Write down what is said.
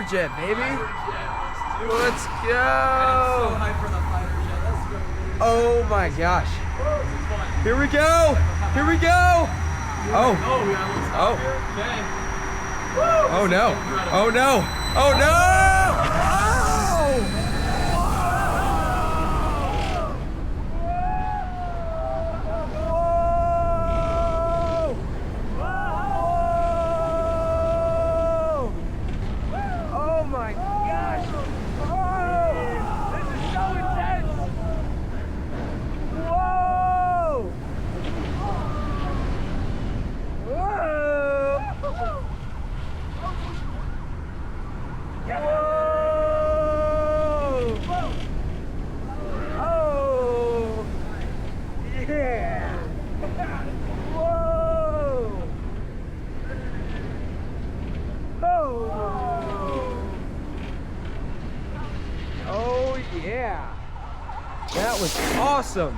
fighter jet, baby. Let's go. I'm so hyped for the fighter jet. Let's go, baby. Oh my gosh. Here we go. Here we go. Oh. Oh, we got a little stop here. Okay. Woo, Oh no. Oh no. Oh no. Oh. Oh my gosh! Oh, this is so intense! Whoa! Whoa! Whoa! Oh! Yeah! Whoa! Oh! Oh yeah! That was awesome!